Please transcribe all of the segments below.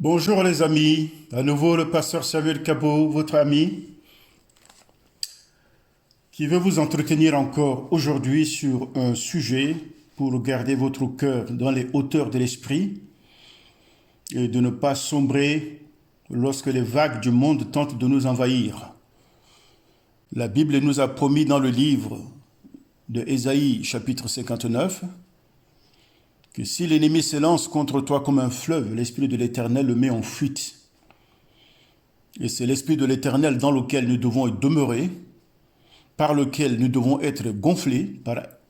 Bonjour les amis, à nouveau le pasteur Samuel Cabot, votre ami, qui veut vous entretenir encore aujourd'hui sur un sujet pour garder votre cœur dans les hauteurs de l'esprit et de ne pas sombrer lorsque les vagues du monde tentent de nous envahir. La Bible nous a promis dans le livre de Ésaïe chapitre 59 que si l'ennemi s'élance contre toi comme un fleuve, l'Esprit de l'Éternel le met en fuite. Et c'est l'Esprit de l'Éternel dans lequel nous devons demeurer, par lequel nous devons être gonflés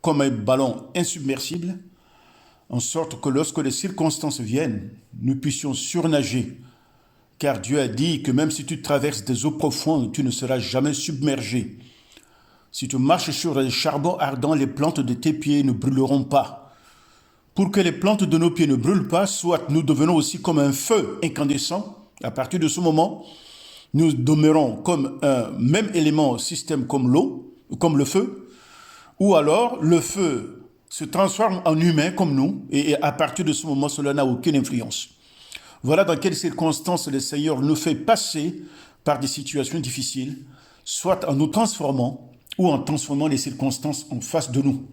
comme un ballon insubmersible, en sorte que lorsque les circonstances viennent, nous puissions surnager. Car Dieu a dit que même si tu traverses des eaux profondes, tu ne seras jamais submergé. Si tu marches sur les charbons ardents, les plantes de tes pieds ne brûleront pas. Pour que les plantes de nos pieds ne brûlent pas, soit nous devenons aussi comme un feu incandescent. À partir de ce moment, nous demeurons comme un même élément système comme l'eau, comme le feu, ou alors le feu se transforme en humain comme nous, et à partir de ce moment, cela n'a aucune influence. Voilà dans quelles circonstances le Seigneur nous fait passer par des situations difficiles, soit en nous transformant, ou en transformant les circonstances en face de nous.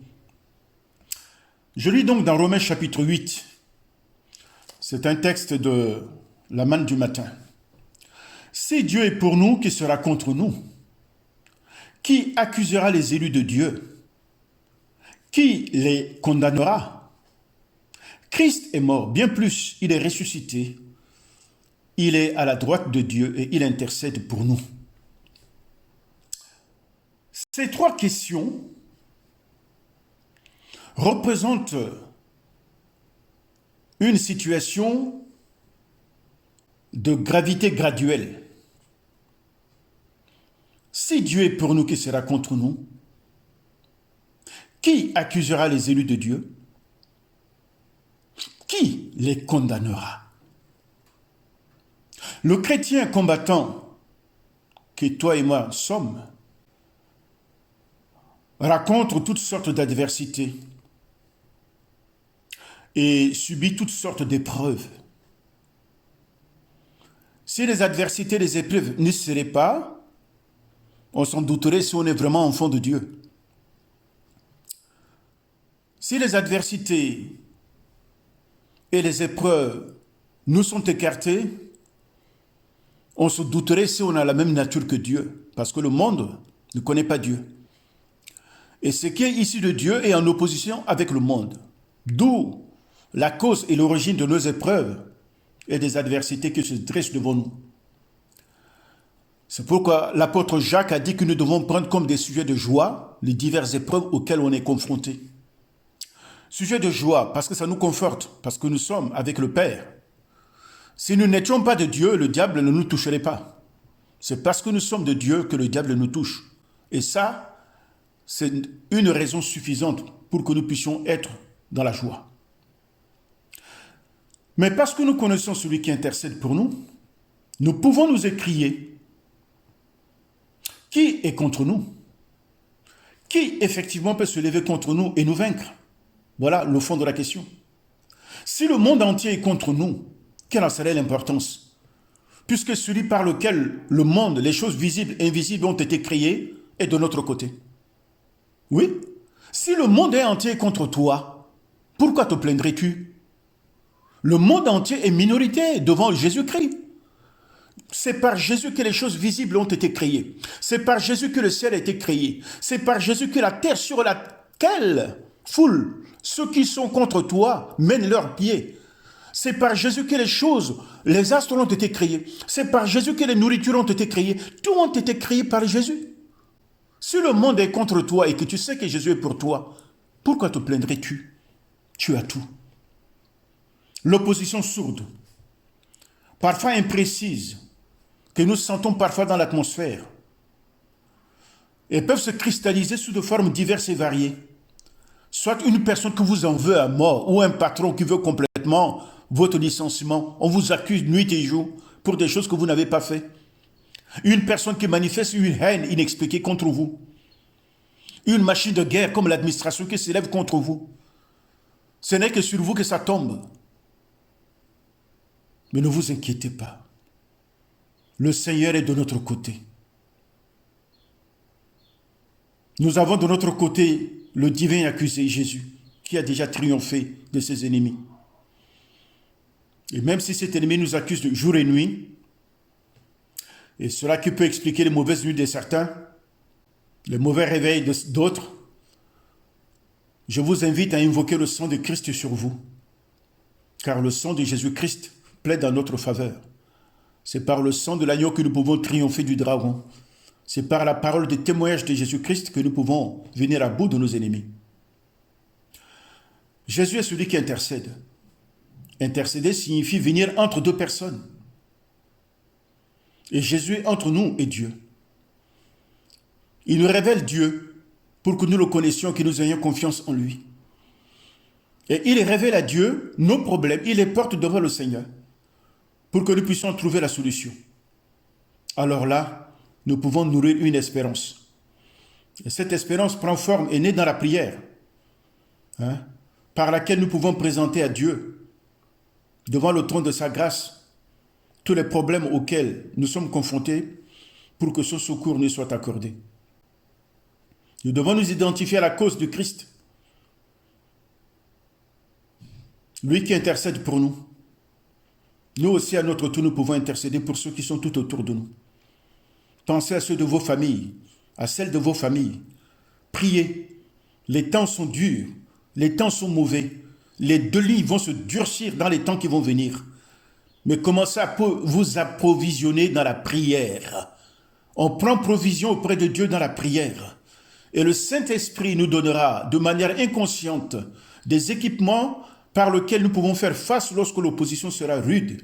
Je lis donc dans Romains chapitre 8, c'est un texte de la manne du matin. Si Dieu est pour nous, qui sera contre nous? Qui accusera les élus de Dieu? Qui les condamnera? Christ est mort, bien plus, il est ressuscité. Il est à la droite de Dieu et il intercède pour nous. Ces trois questions représentent une situation de gravité graduelle. Si Dieu est pour nous, qui sera contre nous? Qui accusera les élus de Dieu? Qui les condamnera? Le chrétien combattant que toi et moi sommes rencontre toutes sortes d'adversités et subit toutes sortes d'épreuves. Si les adversités, les épreuves ne seraient pas, on s'en douterait si on est vraiment enfant de Dieu. Si les adversités et les épreuves nous sont écartées, on se douterait si on a la même nature que Dieu, parce que le monde ne connaît pas Dieu. Et ce qui est issu de Dieu est en opposition avec le monde. D'où la cause et l'origine de nos épreuves et des adversités qui se dressent devant nous. C'est pourquoi l'apôtre Jacques a dit que nous devons prendre comme des sujets de joie les diverses épreuves auxquelles on est confronté. Sujet de joie, parce que ça nous conforte, parce que nous sommes avec le Père. Si nous n'étions pas de Dieu, le diable ne nous toucherait pas. C'est parce que nous sommes de Dieu que le diable nous touche. Et ça, c'est une raison suffisante pour que nous puissions être dans la joie. Mais parce que nous connaissons celui qui intercède pour nous, nous pouvons nous écrier. Qui est contre nous? Qui effectivement peut se lever contre nous et nous vaincre? Voilà le fond de la question. Si le monde entier est contre nous, quelle en serait l'importance? Puisque celui par lequel le monde, les choses visibles et invisibles ont été créées, est de notre côté. Oui? Si le monde entier est contre toi, pourquoi te plaindrais-tu? Le monde entier est minorité devant Jésus-Christ. C'est par Jésus que les choses visibles ont été créées. C'est par Jésus que le ciel a été créé. C'est par Jésus que la terre sur laquelle foule ceux qui sont contre toi mènent leurs pieds. C'est par Jésus que les choses, les astres ont été créés. C'est par Jésus que les nourritures ont été créées. Tout ont été créés par Jésus. Si le monde est contre toi et que tu sais que Jésus est pour toi, pourquoi te plaindrais-tu? Tu as tout. L'opposition sourde, parfois imprécise, que nous sentons parfois dans l'atmosphère, et peuvent se cristalliser sous de formes diverses et variées. Soit une personne qui vous en veut à mort, ou un patron qui veut complètement votre licenciement. On vous accuse nuit et jour pour des choses que vous n'avez pas fait. Une personne qui manifeste une haine inexpliquée contre vous. Une machine de guerre comme l'administration qui s'élève contre vous. Ce n'est que sur vous que ça tombe. Mais ne vous inquiétez pas. Le Seigneur est de notre côté. Nous avons de notre côté le divin accusé, Jésus, qui a déjà triomphé de ses ennemis. Et même si cet ennemi nous accuse de jour et nuit, et cela qui peut expliquer les mauvaises nuits de certains, les mauvais réveils d'autres, je vous invite à invoquer le sang de Christ sur vous, car le sang de Jésus-Christ plaide en notre faveur. C'est par le sang de l'agneau que nous pouvons triompher du dragon. C'est par la parole de témoignage de Jésus-Christ que nous pouvons venir à bout de nos ennemis. Jésus est celui qui intercède. Intercéder signifie venir entre deux personnes. Et Jésus est entre nous et Dieu. Il nous révèle Dieu pour que nous le connaissions, que nous ayons confiance en lui. Et il révèle à Dieu nos problèmes, il les porte devant le Seigneur pour que nous puissions trouver la solution. Alors là, nous pouvons nourrir une espérance. Et cette espérance prend forme et naît dans la prière, par laquelle nous pouvons présenter à Dieu, devant le trône de sa grâce, tous les problèmes auxquels nous sommes confrontés pour que ce secours nous soit accordé. Nous devons nous identifier à la cause de Christ, lui qui intercède pour nous. Nous aussi, à notre tour, nous pouvons intercéder pour ceux qui sont tout autour de nous. Pensez à ceux de vos familles, à celles de vos familles. Priez. Les temps sont durs, les temps sont mauvais. Les deux lits vont se durcir dans les temps qui vont venir. Mais commencez à vous approvisionner dans la prière. On prend provision auprès de Dieu dans la prière. Et le Saint-Esprit nous donnera de manière inconsciente des équipements par lesquels nous pouvons faire face lorsque l'opposition sera rude.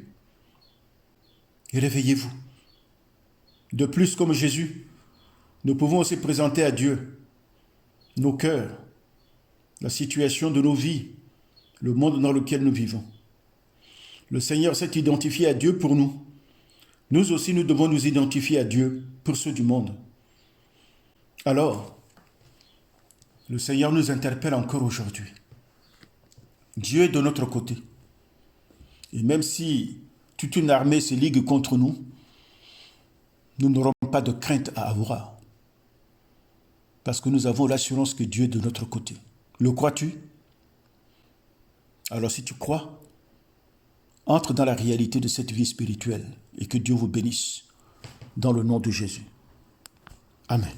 Et réveillez-vous. De plus, comme Jésus, nous pouvons aussi présenter à Dieu nos cœurs, la situation de nos vies, le monde dans lequel nous vivons. Le Seigneur s'est identifié à Dieu pour nous. Nous aussi, nous devons nous identifier à Dieu pour ceux du monde. Alors, le Seigneur nous interpelle encore aujourd'hui. Dieu est de notre côté. Et même si toute une armée se ligue contre nous, nous n'aurons pas de crainte à avoir. Parce que nous avons l'assurance que Dieu est de notre côté. Le crois-tu? Alors si tu crois, entre dans la réalité de cette vie spirituelle et que Dieu vous bénisse dans le nom de Jésus. Amen.